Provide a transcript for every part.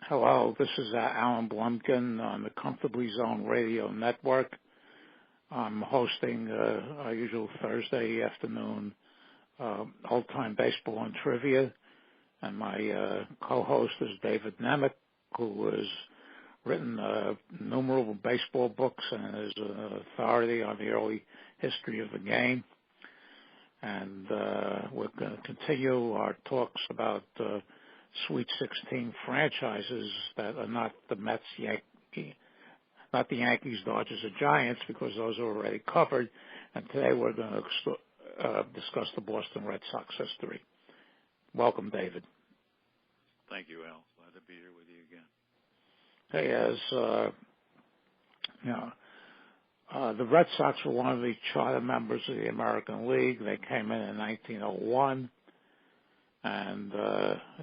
Hello, this is Alan Blumkin on the Comfortably Zone Radio Network. I'm hosting our usual Thursday afternoon old-time baseball and trivia, and my co-host is David Nemec, who has written innumerable baseball books and is an authority on the early history of the game. And we're going to continue our talks about Sweet 16 franchises that are not the Mets, not the Yankees, Dodgers, or Giants, because those are already covered. And today we're going to discuss the Boston Red Sox history. Welcome, David. Thank you, Al. Glad to be here with you again. The Red Sox were one of the charter members of the American League. They came in 1901. And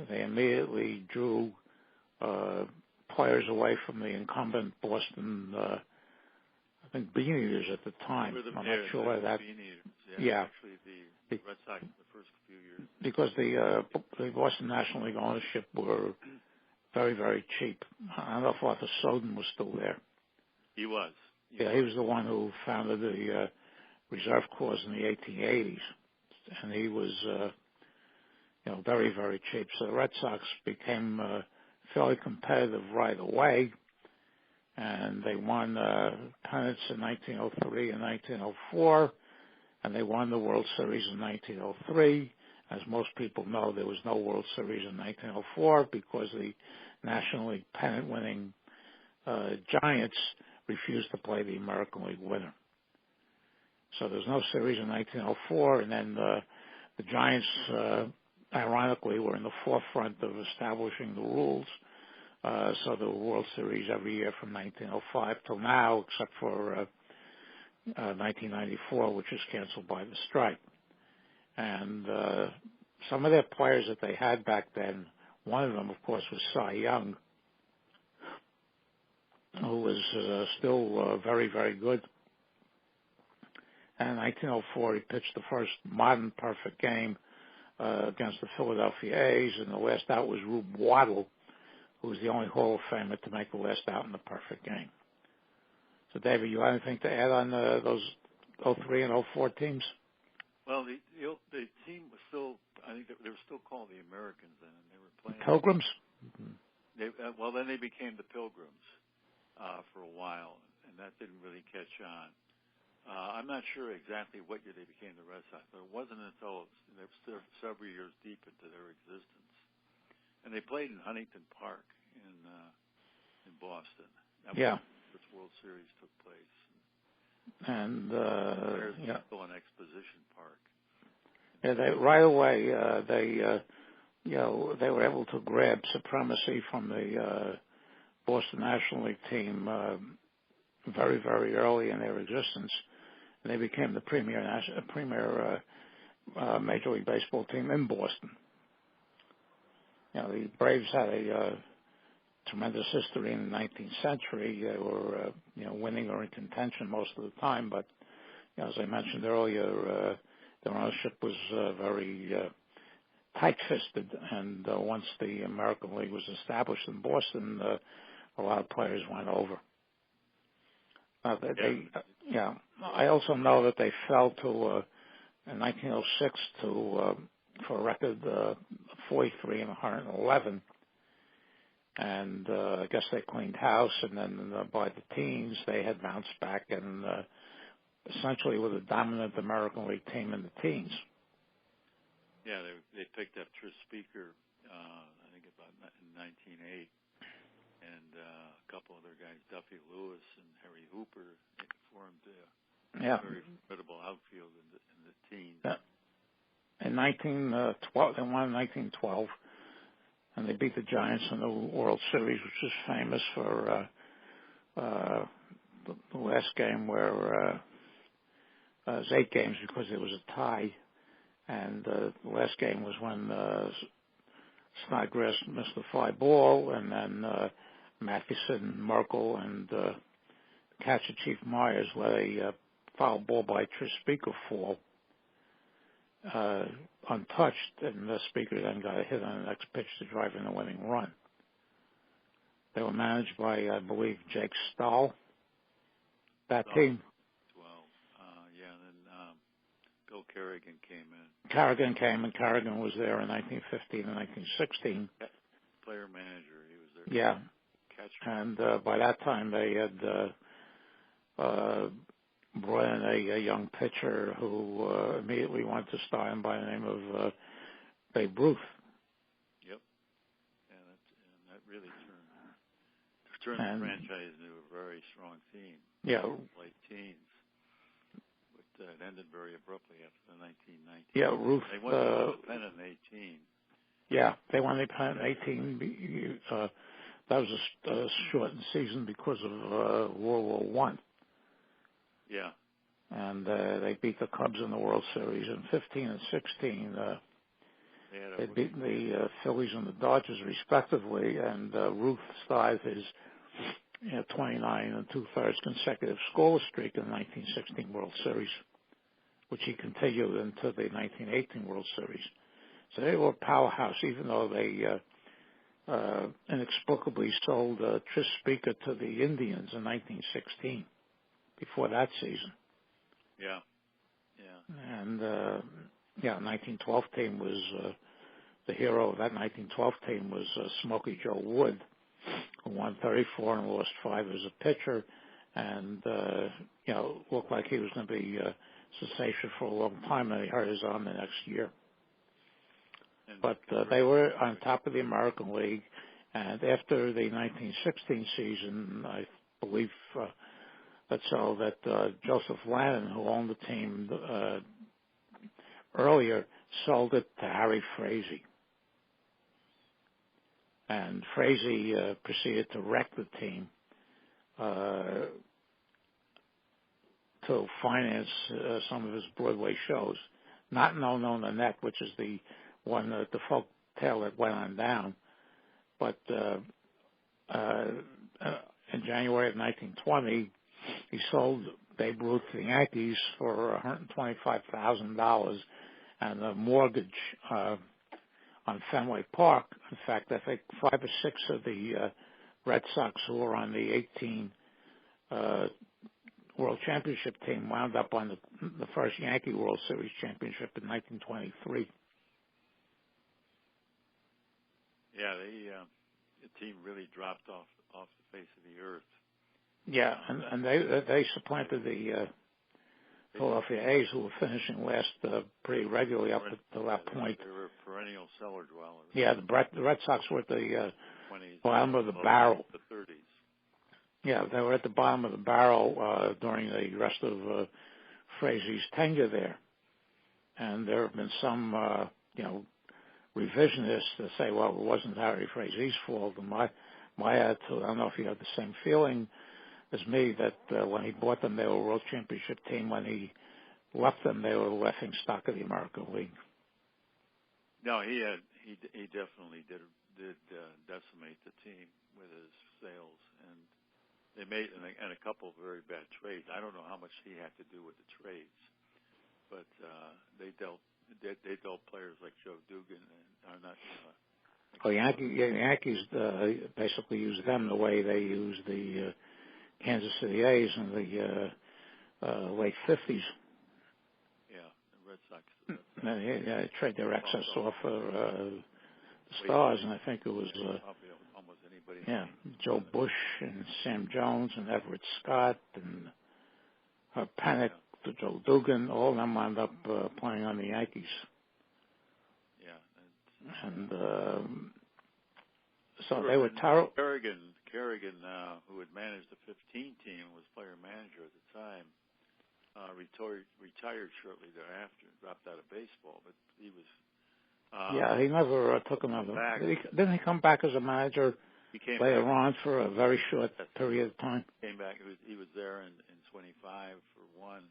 they immediately drew players away from the incumbent Boston, I think, Bean-Eaters at the time. I'm not sure whether that. Yeah. Actually, the Red Sox the first few years. Because the Boston National League ownership were very, very cheap. I don't know if Arthur Soden was still there. He was. He was the one who founded the reserve clause in the 1880s, and he was. Very, very cheap. So the Red Sox became fairly competitive right away, and they won pennants in 1903 and 1904, and they won the World Series in 1903. As most people know, there was no World Series in 1904 because the National League pennant-winning Giants refused to play the American League winner. So there's no series in 1904, and then the Giants ironically, we're in the forefront of establishing the rules. So the World Series every year from 1905 till now, except for 1994, which was canceled by the strike. And some of their players that they had back then, one of them, of course, was Cy Young, who was still very, very good. And in 1904, he pitched the first modern perfect game against the Philadelphia A's, and the last out was Rube Waddle, who was the only Hall of Famer to make the last out in the perfect game. So, David, you have anything to add on those 03 and 04 teams? Well, the team was still, I think they were still called the Americans then, and they were playing. Pilgrims? Mm-hmm. Then they became the Pilgrims for a while, and that didn't really catch on. I'm not sure exactly what year they became the Red Sox, but it wasn't until they were still several years deep into their existence. And they played in Huntington Park in Boston. That was the World Series took place. And still in Exposition Park. Yeah, right away they were able to grab supremacy from the Boston National League team very, very early in their existence. And they became the premier Major League Baseball team in Boston. The Braves had a tremendous history in the 19th century. They were, winning or in contention most of the time. But, as I mentioned earlier, their ownership was very tight-fisted. And once the American League was established in Boston, a lot of players went over. I also know that they fell to in 1906 for a record 43 and 111, and I guess they cleaned house, and then by the teens they had bounced back and essentially were the dominant American League team in the teens. Yeah, they picked up Tris Speaker, I think about in 1908. And a couple other guys, Duffy Lewis and Harry Hooper, they formed a very formidable outfield in the teens. Yeah. In 1912, they won in 1912, and they beat the Giants in the World Series, which is famous for the last game where it was 8 games because there was a tie, and the last game was when Snodgrass missed the fly ball, and then Matheson, Merkel, and catcher Chief Myers let a foul ball by Tris Speaker fall untouched, and the Speaker then got a hit on the next pitch to drive in the winning run. They were managed by, I believe, Jake Stahl. That Oh, team. 12. Yeah, and then Bill Kerrigan came in. Carrigan came, and Carrigan was there in 1915 and 1916. Player manager, he was there. Yeah. Catcher. And by that time, they had brought in a young pitcher who immediately went to star him by the name of Babe Ruth. Yep. And that really turned the franchise into a very strong team. Yeah. Late teens. But it ended very abruptly after the 1919. Yeah, Ruth. They won the pennant in 18. Yeah, they won the pennant in 18. That was a shortened season because of World War One. Yeah. And they beat the Cubs in the World Series in 15 and 16. They beat the Phillies and the Dodgers respectively, and Ruth started his 29 and 2/3 consecutive scoreless streak in the 1916 World Series, which he continued into the 1918 World Series. So they were a powerhouse, even though they inexplicably sold Tris Speaker to the Indians in 1916, before that season. Yeah. Yeah. And, 1912 team was, the hero of that 1912 team was Smokey Joe Wood, who won 34 and lost 5 as a pitcher, and, looked like he was going to be sensational for a long time, and he hurt his arm the next year. But they were on top of the American League, and after the 1916 season, I believe that Joseph Lannon, who owned the team earlier, sold it to Harry Frazee. And Frazee proceeded to wreck the team to finance some of his Broadway shows. Not known on the net, which is the one, the folk tale that went on down. But in January of 1920, he sold Babe Ruth to the Yankees for $125,000, and the mortgage on Fenway Park. In fact, I think 5 or 6 of the Red Sox who were on the 18 World Championship team wound up on the first Yankee World Series championship in 1923. Yeah, the team really dropped off the face of the earth. Yeah, and they supplanted the Philadelphia A's, who were finishing last pretty regularly up to that point. They were perennial cellar dwellers. Yeah, the Red Sox were at the 20s, bottom of the barrel. The 30s. Yeah, they were at the bottom of the barrel during the rest of Frazee's tenure there. And there have been some, revisionists that say, well, it wasn't Harry Frazee's fault. And my attitude, I don't know if you have the same feeling as me, that when he bought them, they were a World Championship team. When he left them, they were the laughing stock of the American League. No, he definitely did decimate the team with his sales, and they made and a couple of very bad trades. I don't know how much he had to do with the trades, but they dealt players like Joe Dugan and are not. Yankees basically used them the way they used the Kansas City A's in the late 50s. Yeah, the Red Sox. They trade their excess off for the Stars, and I think it was almost anybody. Yeah, Joe Bush and Sam Jones and Everett Scott and Panic to Joe Dugan. All of them wound up playing on the Yankees. Yeah, and so they were terrible. Kerrigan, who had managed the 15 team, was player manager at the time. Retired shortly thereafter, dropped out of baseball, but he was. He never took another. Didn't he come back as a manager later on for a very short period of time? Came back. He was there in 25 for one.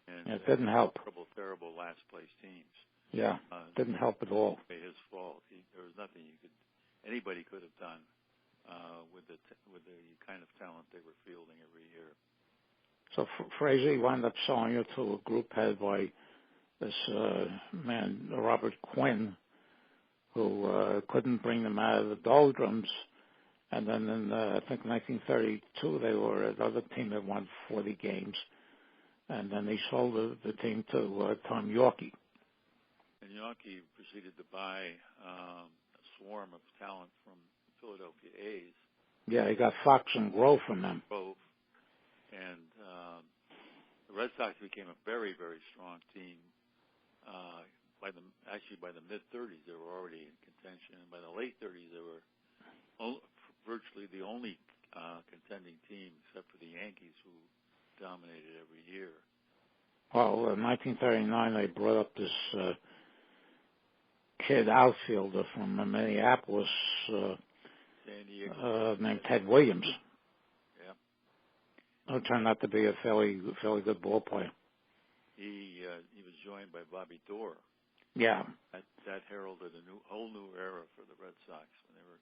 And it didn't help. Terrible last place teams. Yeah, didn't help at all. His fault. There was nothing anybody could have done with the kind of talent they were fielding every year. So Frazee wound up selling it to a group headed by this man, Robert Quinn, who couldn't bring them out of the doldrums, And then in, I think 1932, they were another team that won 40 games. And then they sold the team to Tom Yorkie. And Yorkie proceeded to buy a swarm of talent from Philadelphia A's. Yeah, he got Fox and Grove from them. Grove. And the Red Sox became a very, very strong team. By the mid-30s, they were already in contention. And by the late 30s, they were virtually the only contending team, except for the Yankees, who dominated every year. Well, in 1939, they brought up this kid outfielder from Minneapolis San Diego, named Ted Williams. Yeah. Who turned out to be a fairly good ball player. He was joined by Bobby Doerr. Yeah. That heralded a whole new era for the Red Sox when they were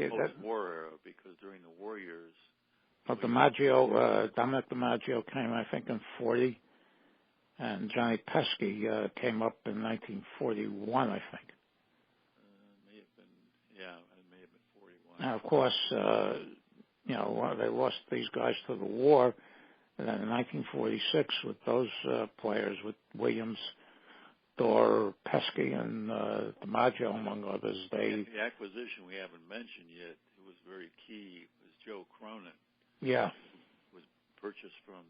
post-war era, because during the war years. But Dominic DiMaggio came, I think, in 40, and Johnny Pesky came up in 1941, I think. May have been 41. Now, of course, they lost these guys to the war, and then in 1946, with those players, with Williams, Doerr, Pesky, and DiMaggio, among others, the acquisition we haven't mentioned yet, it was very key, was Joe Cronin. Yeah. Was purchased from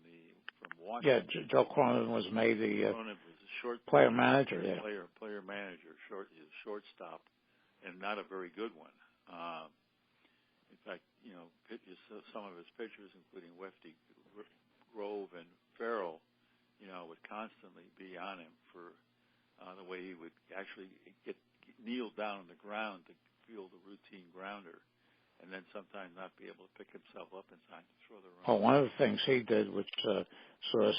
Washington. Yeah, Joe Cronin was made the Cronin was a player manager. Yeah. Player manager, shortstop, and not a very good one. In fact, some of his pitchers, including Lefty Grove and Farrell, would constantly be on him for the way he would actually kneel down on the ground to field a routine grounder, and then sometimes not be able to pick himself up in time to throw the run. Well, one of the things he did, which sort of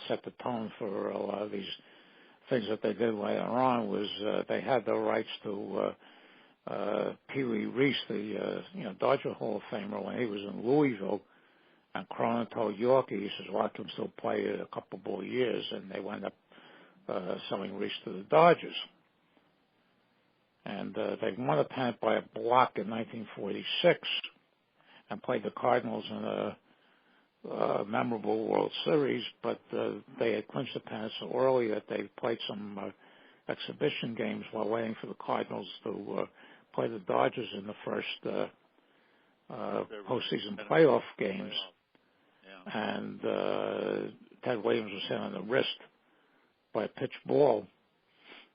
set the tone for a lot of these things that they did later on, was they had the rights to Pee Wee Reese, the Dodger Hall of Famer, when he was in Louisville, and Cronin told Yorkie, he says, well, I can still play it a couple more years, and they wound up selling Reese to the Dodgers. And they won a pennant by a block in 1946 and played the Cardinals in a memorable World Series, but they had clinched the pennant so early that they played some exhibition games while waiting for the Cardinals to play the Dodgers in the first postseason playoff games. Yeah. And Ted Williams was hit on the wrist by a pitch ball.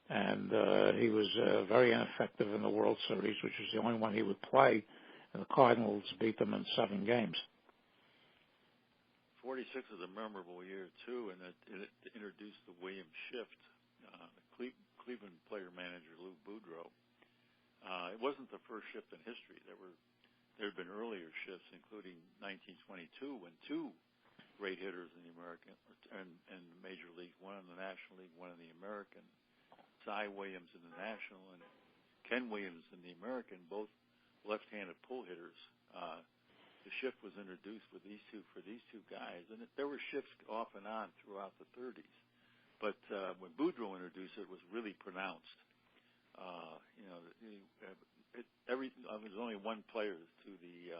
And he was very ineffective in the World Series, which was the only one he would play, and the Cardinals beat them in 7 games. 46 is a memorable year, too, and it introduced the Williams shift. The Cleveland player manager, Lou Boudreau. It wasn't the first shift in history. There had been earlier shifts, including 1922, when 2 great hitters in the American and Major League, one in the National League, one in the American, Cy Williams in the National and Ken Williams in the American, both left-handed pull hitters. The shift was introduced for these two guys, and there were shifts off and on throughout the 30s. But when Boudreau introduced it, it was really pronounced. There was only one player to the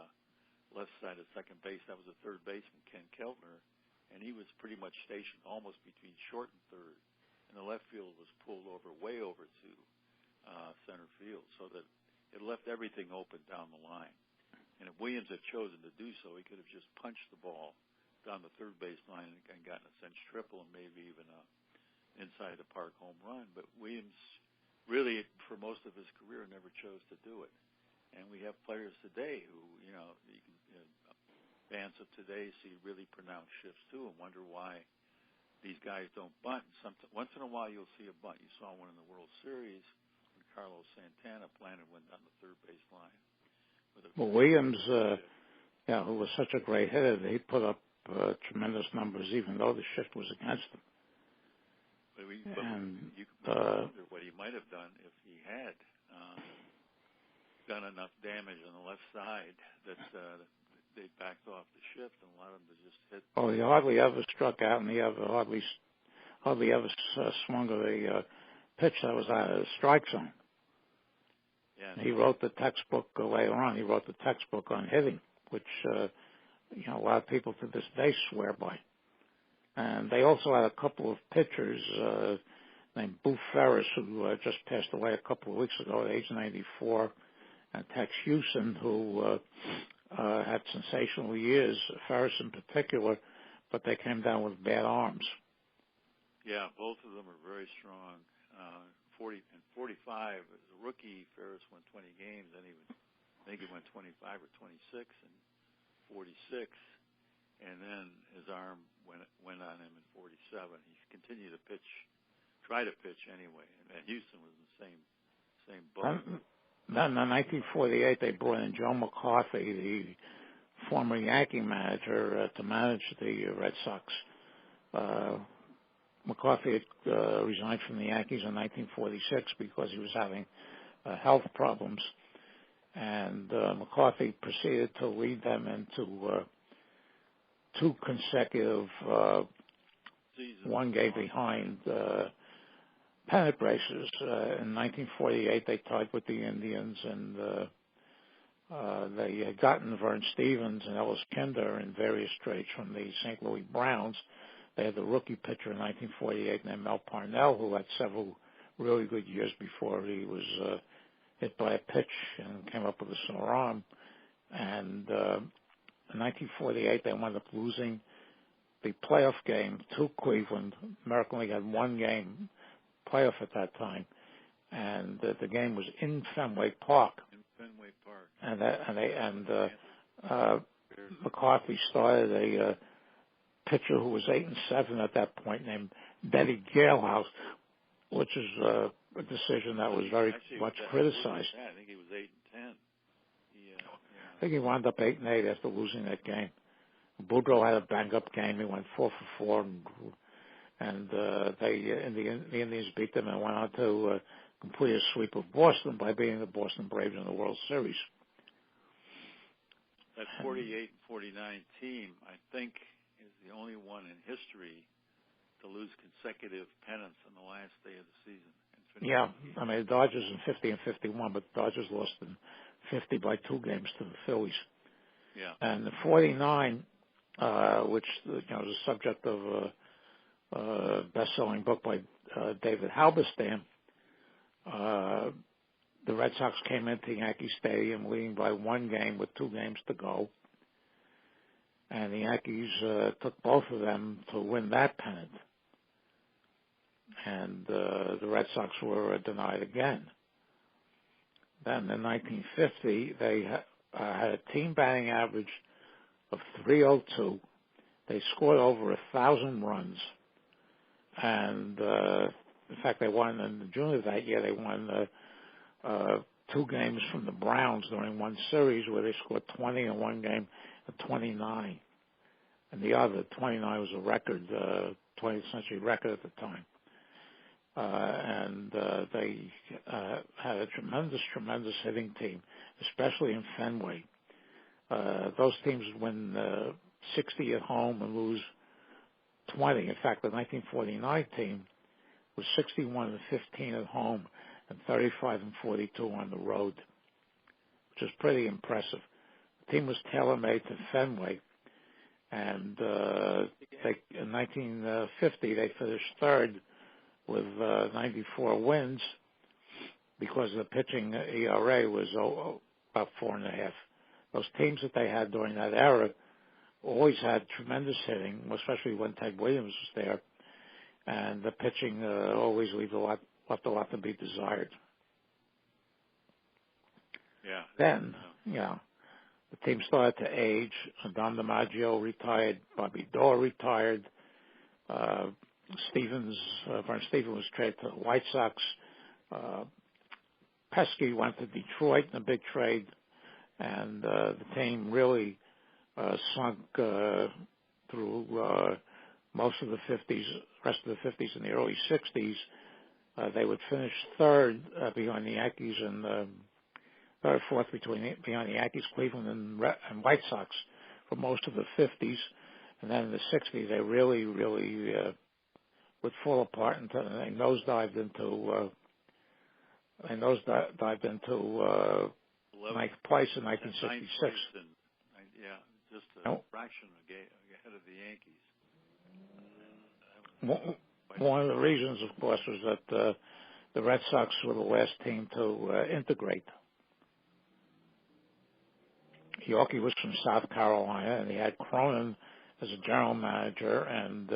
left side of second base. That was the third baseman, Ken Keltner, and he was pretty much stationed almost between short and third. And the left field was pulled way over to center field, so that it left everything open down the line. And if Williams had chosen to do so, he could have just punched the ball down the third base line and gotten a cinch triple and maybe even a inside the park home run. But Williams really, for most of his career, never chose to do it. And we have players today who, fans of today see really pronounced shifts too and wonder why these guys don't bunt. Once in a while you'll see a bunt. You saw one in the World Series when Carlos Santana planted one down the third base line. Well, Williams, who was such a great hitter, he put up tremendous numbers even though the shift was against him. But you can wonder what he might have done if he had done enough damage on the left side that they backed off the shift and allowed him to just hit. Oh, he hardly ever struck out, and he hardly ever swung at a pitch that was out of the strike zone. Yeah. He wrote the textbook later on. He wrote the textbook on hitting, which a lot of people to this day swear by. And they also had a couple of pitchers named Boo Ferris, who just passed away a couple of weeks ago at age 94, and Tex Houston, who had sensational years, Ferris in particular, but they came down with bad arms. Yeah, both of them are very strong. 40 and 45 as a rookie, Ferris won 20 games, and I think he went 25 or 26 and 46, and then his arm went on him in 47. He continued to try to pitch anyway, and Houston was in the same boat. Then in 1948, they brought in Joe McCarthy, the former Yankee manager, to manage the Red Sox. McCarthy had resigned from the Yankees in 1946 because he was having health problems, and McCarthy proceeded to lead them into two consecutive one game behind pennant races. In 1948, they tied with the Indians, and they had gotten Vern Stevens and Ellis Kinder in various trades from the St. Louis Browns. They had the rookie pitcher in 1948 named Mel Parnell, who had several really good years before he was hit by a pitch and came up with a sore arm. And in 1948, they wound up losing the playoff game to Cleveland. American League had one game playoff at that time, and the game was in Fenway Park. And McCarthy started a pitcher who was 8-7 at that point, named Betty Galehouse, which is a decision that was very much criticized. I think he was 8-10. I think he wound up 8-8 after losing that game. Boudreaux had a bang-up game. He went 4 for 4, and the Indians beat them and went on to complete a sweep of Boston by beating the Boston Braves in the World Series. That 48 and 49 team, I think, is the only one in history to lose consecutive pennants on the last day of the season. Yeah, I mean, the Dodgers in 50 and 51, but the Dodgers lost in 50 by 2 games to the Phillies. Yeah. And the 49, which is the subject of a best-selling book by David Halberstam, the Red Sox came into Yankee Stadium leading by 1 game with 2 games to go. And the Yankees took both of them to win that pennant. And the Red Sox were denied again. Then in 1950, they had a team batting average of .302. They scored over 1,000 runs. And in fact, they won in June of that year. They won 2 games from the Browns during one series where they scored 20 in one game and 29. And the other 29 was a record, 20th century record at the time. And they had a tremendous hitting team, especially in Fenway. Those teams win 60 at home and lose 20. In fact, the 1949 team was 61 and 15 at home and 35 and 42 on the road, which is pretty impressive. The team was tailor-made to Fenway, and in 1950 they finished third with 94 wins because the pitching ERA was about 4.5. Those teams that they had during that era always had tremendous hitting, especially when Ted Williams was there, and the pitching always left a lot to be desired. Yeah. Then, the team started to age. Don DiMaggio retired. Bobby Dorr retired. Vern Stevens was traded to the White Sox. Pesky went to Detroit in a big trade, and the team really sunk through most of the 50s, rest of the 50s and the early 60s. They would finish third behind the Yankees and third or fourth behind the Yankees, Cleveland, and White Sox for most of the 50s. And then in the 60s, they really would fall apart, and they nosedived into And those dived into ninth place in 1966. Just a fraction ahead of the Yankees. One of the reasons, of course, was that the Red Sox were the last team to integrate. Yorkie was from South Carolina, and he had Cronin as a general manager and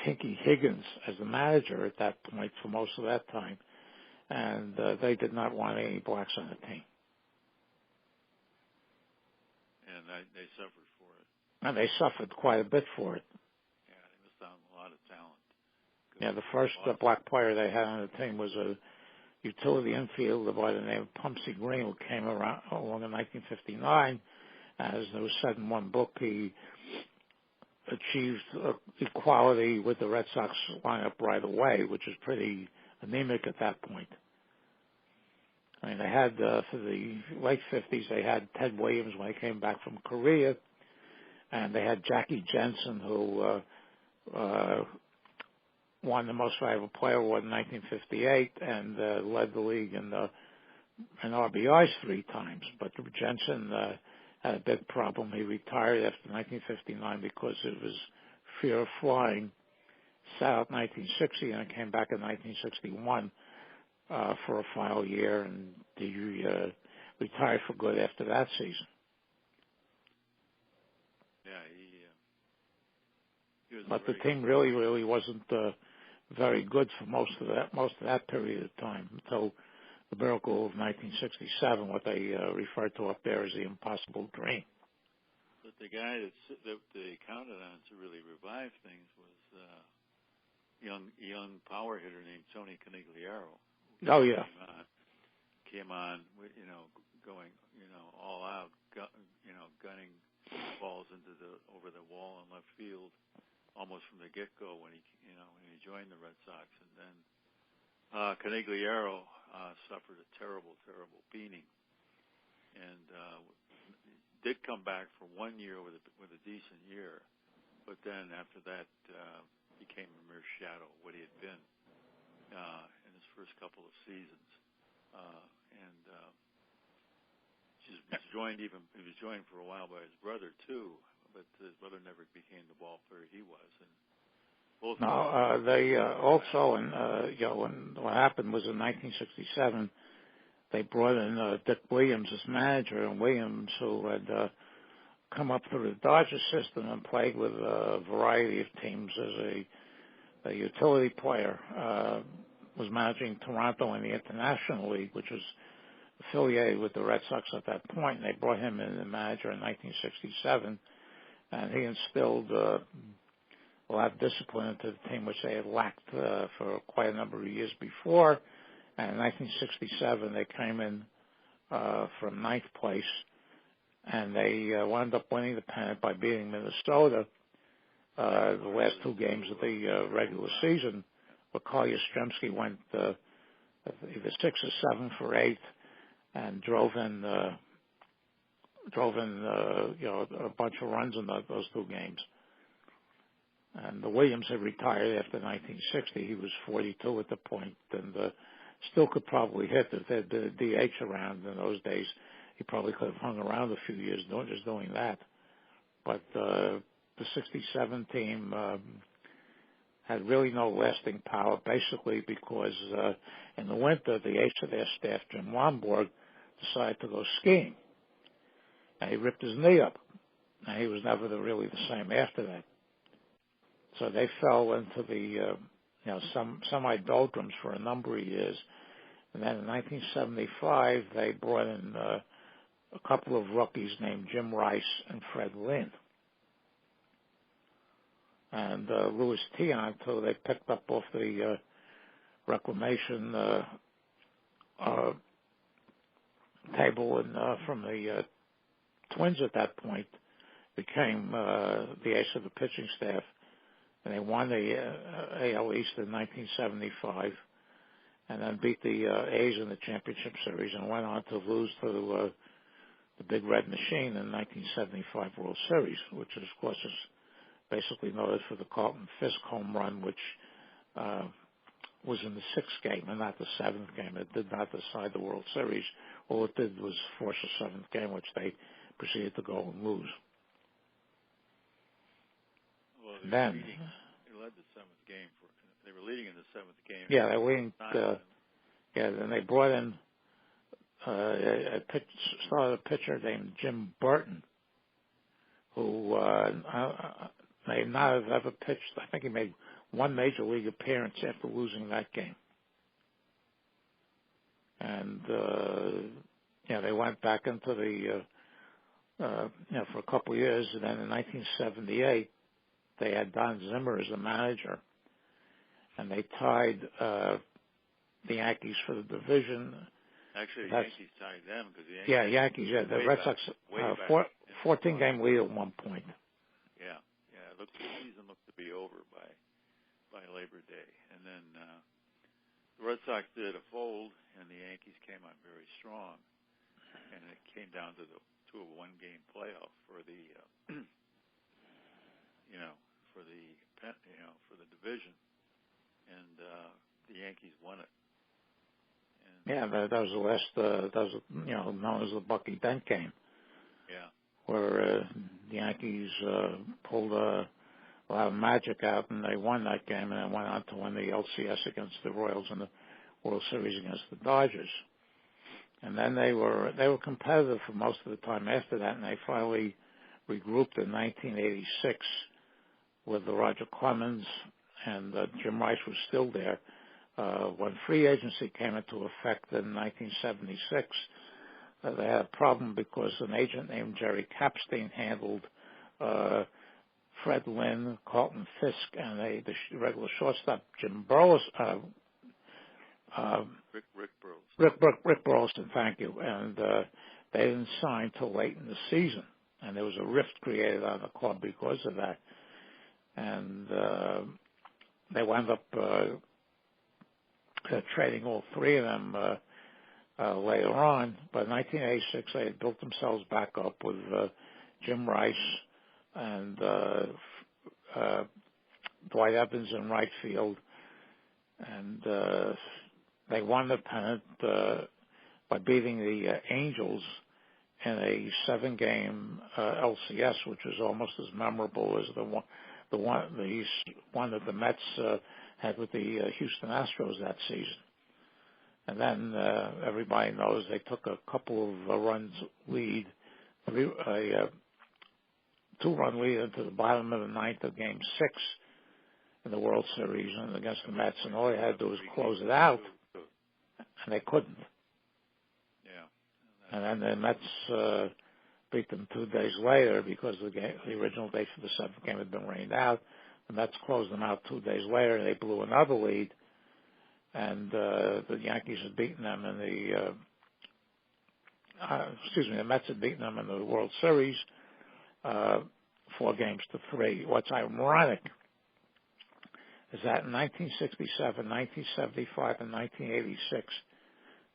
Pinky Higgins as the manager at that point for most of that time. And they did not want any blacks on the team. And they suffered for it. And they suffered quite a bit for it. Yeah, they missed out on a lot of talent. Yeah, the first black player they had on the team was a utility infielder by the name of Pumpsy Green, who came along in 1959. As there was said in one book, he achieved equality with the Red Sox lineup right away, which is pretty anemic at that point. I mean, they had, for the late 50s, they had Ted Williams when he came back from Korea, and they had Jackie Jensen, who won the Most Valuable Player Award in 1958 and led the league in RBIs 3 times. But Jensen had a big problem. He retired after 1959 because of his fear of flying. Sat out 1960 and came back in 1961 for a final year, and he retired for good after that season. Yeah, he was. But the team really wasn't very good for most of that period of time until the miracle of 1967, what they refer to up there as the impossible dream. But the guy that they counted on to really revive things was young power hitter named Tony Conigliaro. Oh yeah. Came on, going, all out, gunning balls over the wall in left field, almost from the get-go when he joined the Red Sox, and then Conigliaro suffered a terrible beating, and did come back for 1 year with a decent year, but then after that became a mere shadow of what he had been in his first couple of seasons, and he was joined for a while by his brother too, but his brother never became the ball player he was. And both they also, and when what happened was in 1967, they brought in Dick Williams as manager, and Williams, who had come up through the Dodger system and played with a variety of teams as a utility player, was managing Toronto in the International League, which was affiliated with the Red Sox at that point. And they brought him in as manager in 1967, and he instilled a lot of discipline into the team, which they had lacked for quite a number of years before. And in 1967, they came in from ninth place, and they wound up winning the pennant by beating Minnesota the last 2 games of the regular season. But Carl Yastrzemski went either 6 or 7 for 8, and drove in a bunch of runs in those 2 games. And Williams had retired after 1960. He was 42 at the point, and still could probably hit. If there had been a DH around in those days, he probably could have hung around a few years just doing that. But the 67 team had really no lasting power, basically because in the winter, the ace of their staff, Jim Lomborg, decided to go skiing. And he ripped his knee up. And he was never really the same after that. So they fell into the semi-doldrums for a number of years. And then in 1975, they brought in a couple of rookies named Jim Rice and Fred Lynn. And Louis Tiant, who they picked up off the reclamation table and from the Twins at that point, became the ace of the pitching staff. And they won the AL East in 1975, and then beat the A's in the championship series, and went on to lose to the Big Red Machine in the 1975 World Series, which of course is basically noted for the Carlton Fisk home run, which was in the sixth game and not the seventh game. It did not decide the World Series. All it did was force a seventh game, which they proceeded to go and lose. Well, Then they led the seventh game. They were leading in the seventh game. Yeah, they were leading. Then they brought in started a pitcher named Jim Burton, who may not have ever pitched. I think he made one major league appearance after losing that game. And they went back into the for a couple of years, and then in 1978 they had Don Zimmer as the manager, and they tied the Yankees for the division. Actually, the Yankees tied them because the Yankees. Yeah, the Red Sox 14-game lead at one point. Yeah. The season looked to be over by Labor Day, and then the Red Sox did a fold, and the Yankees came on very strong, and it came down to a one-game playoff for the for the division, and the Yankees won it. And that was the last. That was known as the Bucky Dent game. Yeah. Where the Yankees pulled a lot of magic out, and they won that game, and then went on to win the LCS against the Royals and the World Series against the Dodgers. And then they were competitive for most of the time after that, and they finally regrouped in 1986 with the Roger Clemens, and Jim Rice was still there. When free agency came into effect in 1976, they had a problem because an agent named Jerry Kapstein handled Fred Lynn, Carlton Fisk, and the regular shortstop Jim Burleson. Rick Burleson, thank you. And they didn't sign till late in the season, and there was a rift created on the club because of that. And they wound up trading all three of them later on. But in 1986, they had built themselves back up with Jim Rice and Dwight Evans in right field, and they won the pennant by beating the Angels in a 7-game LCS, which was almost as memorable as the one that the Mets had with the Houston Astros that season. And then everybody knows they took a couple of runs lead, a 2-run lead into the bottom of the ninth of Game 6 in the World Series and against the Mets, and all they had to do was close it out, and they couldn't. Yeah. And then the Mets beat them 2 days later because the original date for the 7th game had been rained out. The Mets closed them out 2 days later. They blew another lead, and the Yankees had beaten them in the Mets had beaten them in the World Series 4-3. What's ironic is that in 1967, 1975, and 1986,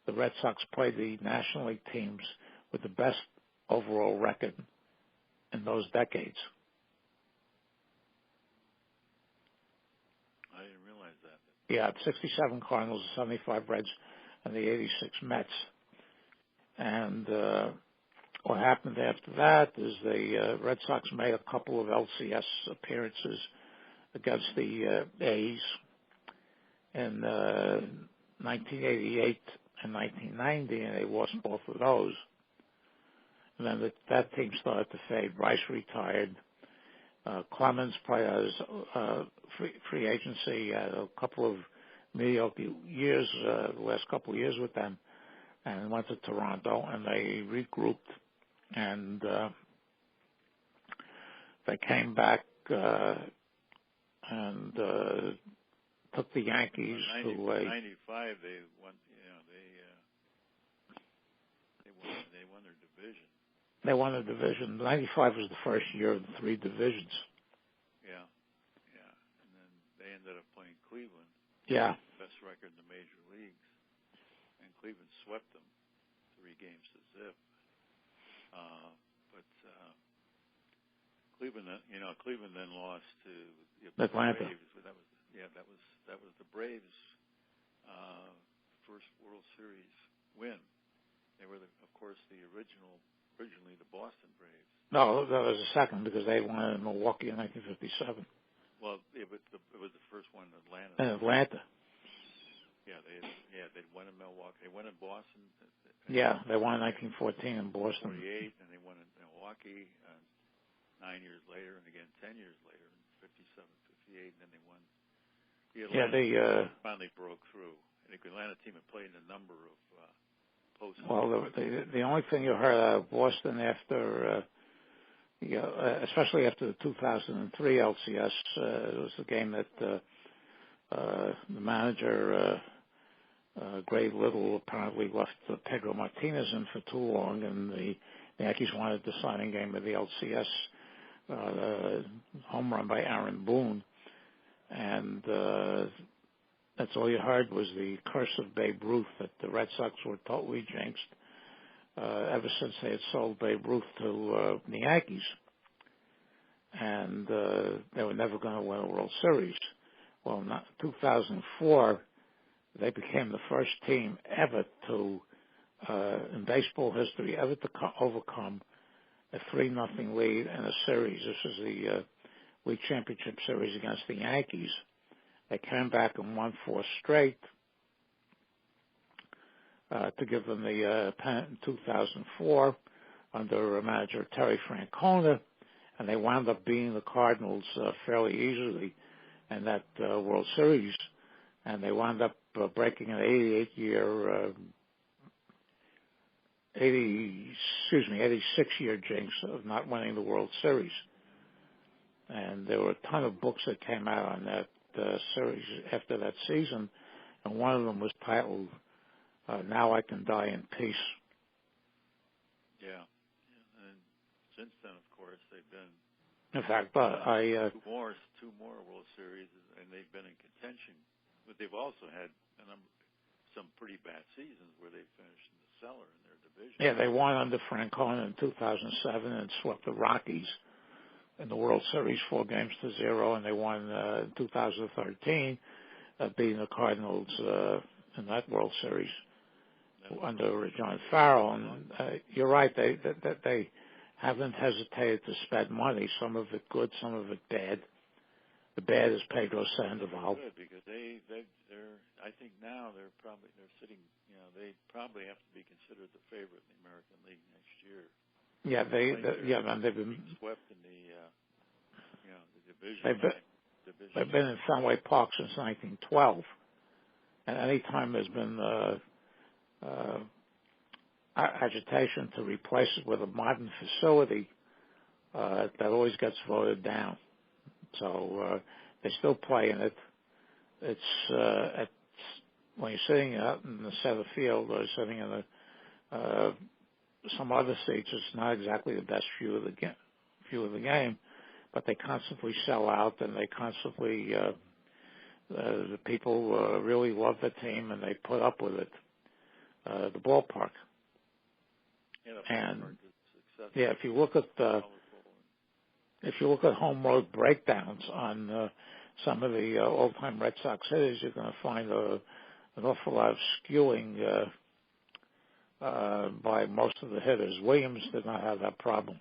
the Red Sox played the National League teams with the best overall record in those decades. I didn't realize that. Yeah, 67 Cardinals, 75 Reds, and the 86 Mets. And what happened after that is the Red Sox made a couple of LCS appearances against the A's in 1988 and 1990, and they lost both of those. And then that team started to fade. Rice retired. Clemens played as free agency, had a couple of mediocre years, the last couple of years with them, and went to Toronto, and they regrouped, and they came back and took the Yankees to a 95. They won. They won their division. They won the division. 95 was the first year of the 3 divisions. Yeah. And then they ended up playing Cleveland. Yeah. Best record in the major leagues. And Cleveland swept them 3 games to zip. But Cleveland then lost to the Atlanta. Braves. That was the Braves first World Series win. They were, of course, originally the Boston Braves. No, that was the second because they won in Milwaukee in 1957. Well, it was the first one in Atlanta. In Atlanta. They'd won in Milwaukee. They won in Boston. Yeah, they won in 1914 in Boston. 48, and they won in Milwaukee 9 years later, and again 10 years later in 57, 58, and then they won. The Atlanta finally broke through. And the Atlanta team had played in a number of postseason. Well, the only thing you heard out of Boston after, especially after the 2003 LCS, it was the game that the manager, Greg Little, apparently left Pedro Martinez in for too long, and the Yankees wanted the deciding game of the LCS, home run by Aaron Boone, and that's all you heard was the curse of Babe Ruth, that the Red Sox were totally jinxed ever since they had sold Babe Ruth to the Yankees, and they were never going to win a World Series. Well, in 2004, they became the first team ever to, in baseball history, ever to overcome a 3-0 lead in a series. This is the League Championship Series against the Yankees. They came back and won 4 straight to give them the pennant in 2004 under manager Terry Francona, and they wound up beating the Cardinals fairly easily in that World Series, and they wound up breaking an 86-year jinx of not winning the World Series. And there were a ton of books that came out on that series after that season, and one of them was titled "Now I Can Die in Peace." Yeah, and since then, of course, they've been. In fact, two more World Series, and they've been in contention. But they've also had some pretty bad seasons where they finished in the cellar in their division. Yeah, they won under Francona in 2007 and swept the Rockies in the World Series 4-0, and they won in 2013, beating the Cardinals in that World Series under John Farrell. And you're right, they haven't hesitated to spend money, some of it good, some of it bad. The bad is Pedro Sandoval. Good, because they're I think now they're sitting. They probably have to be considered the favorite in the American League next year. Yeah, they've been swept in the division. They've been in Fenway Park since 1912, and any time there's been agitation to replace it with a modern facility, that always gets voted down. So they still play in it. It's when you're sitting out in the center field or sitting in some other seats, it's not exactly the best view of the game, but they constantly sell out, and they constantly the people really love the team, and they put up with it. The ballpark. Yeah, if you look at home road breakdowns on some of the old-time Red Sox hitters, you're going to find an awful lot of skewing by most of the hitters. Williams did not have that problem.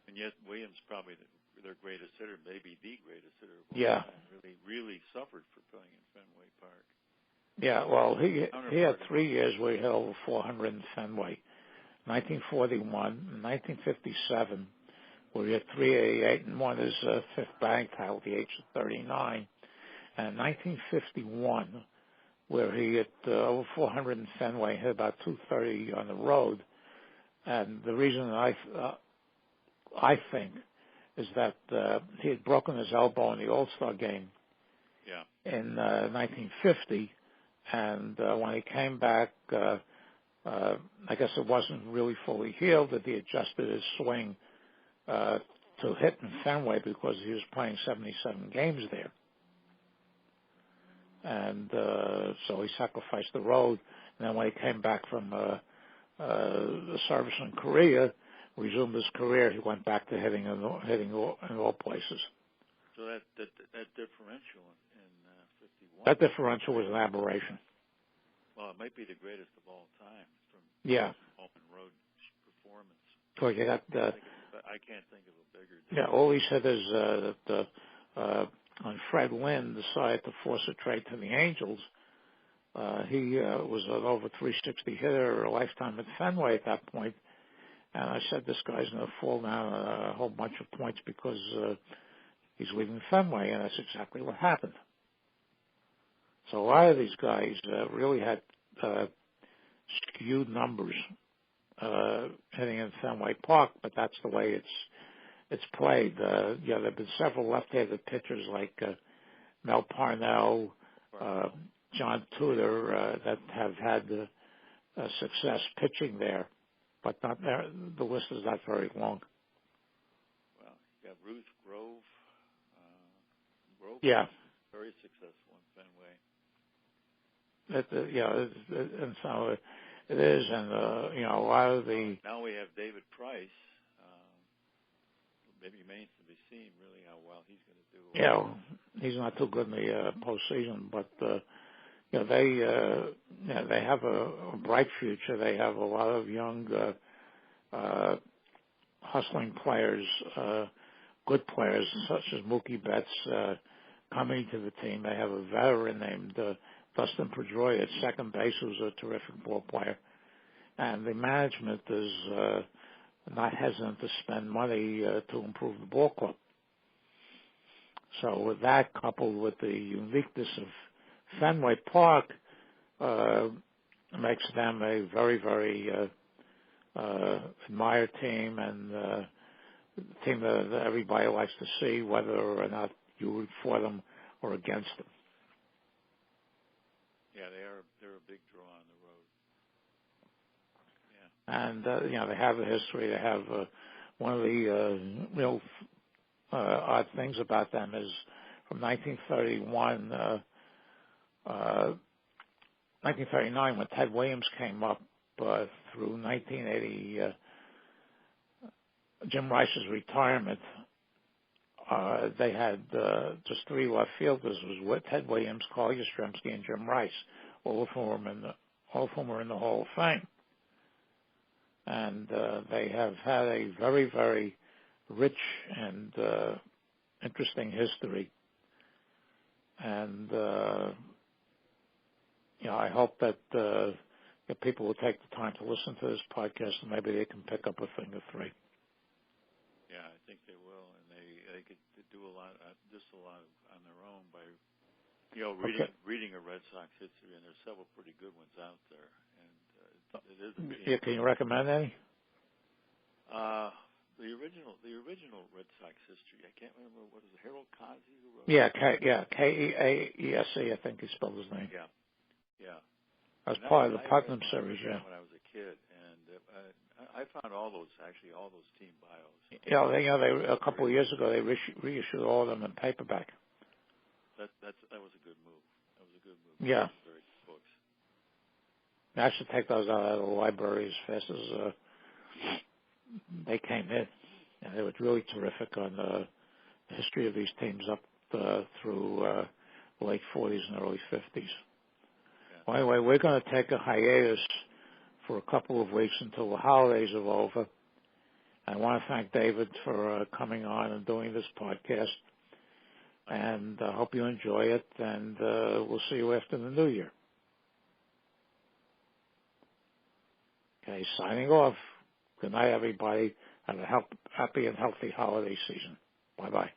And yet Williams probably their greatest hitter, maybe the greatest hitter of all time. Really suffered for playing in Fenway Park. Yeah, well, he had 3 years where he hit over 400 in Fenway. 1941, 1957, where he hit 388 and won his fifth batting title at the age of 39. And 1951, where he hit over 400 in Fenway, hit about 230 on the road. And the reason I think is that he had broken his elbow in the All-Star game in 1950, and when he came back, I guess it wasn't really fully healed, that he adjusted his swing to hit in Fenway because he was playing 77 games there. And so he sacrificed the road. And then when he came back from the service in Korea, resumed his career, he went back to hitting in all places. So that differential in 51. That differential was an aberration. Well, it might be the greatest of all time from Yeah. home and road performance. Of course, you got I can't think of a bigger. yeah. All he said is that when Fred Lynn decided to force a trade to the Angels, he was an over 360 hitter, a lifetime at Fenway at that point. And I said, this guy's going to fall down a whole bunch of points because he's leaving Fenway, and that's exactly what happened. So a lot of these guys really had skewed numbers hitting in Fenway Park, but that's the way it's played. There have been several left-handed pitchers like Mel Parnell, John Tudor that have had success pitching there, but not there. The list is not very long. Well, you got Ruth Grove. Grove Yeah. Very successful in Fenway. And so it is, and a lot of the. Now we have David Price. Maybe remains to be seen, really, how well he's going to do. Yeah, he's not too good in the postseason, but they have a bright future. They have a lot of young, hustling players, good players such as Mookie Betts coming to the team. They have a veteran named Dustin Pedroia at second base, who's a terrific ball player, and the management is not hesitant to spend money to improve the ball club. So with that, coupled with the uniqueness of Fenway Park, makes them a very, very admired team, and a team that everybody likes to see, whether or not you root for them or against them. Yeah, they're a big draw on the road. And, they have a history. They have one of the real odd things about them is from 1931, 1939, when Ted Williams came up through 1980, Jim Rice's retirement, they had just three left fielders. It was Ted Williams, Carl Yastrzemski, and Jim Rice, all of whom are in the Hall of Fame. And they have had a very, very rich and interesting history. And I hope that people will take the time to listen to this podcast, and maybe they can pick up a thing or three. Yeah, I think they will, and they could do a lot on their own by reading a Red Sox history, and there's several pretty good ones out there. And it is. Yeah, can you recommend any? The original Red Sox history. I can't remember, what is it, Harold Kazi who wrote it? Keaese, I think he spelled his name. Yeah. That was part of the Putnam series, yeah. When I was a kid, and I found all those team bios. Yeah, they a couple of years ago they reissued all of them in paperback. That was a good move. Yeah. Very good books. I should take those out of the library as fast as they came in. And they were really terrific on the history of these teams up through the late 40s and early 50s. Yeah. Well, anyway, we're going to take a hiatus for a couple of weeks until the holidays are over. I want to thank David for coming on and doing this podcast. And I hope you enjoy it, and we'll see you after the new year. Okay, signing off. Good night, everybody. Have a happy and healthy holiday season. Bye-bye.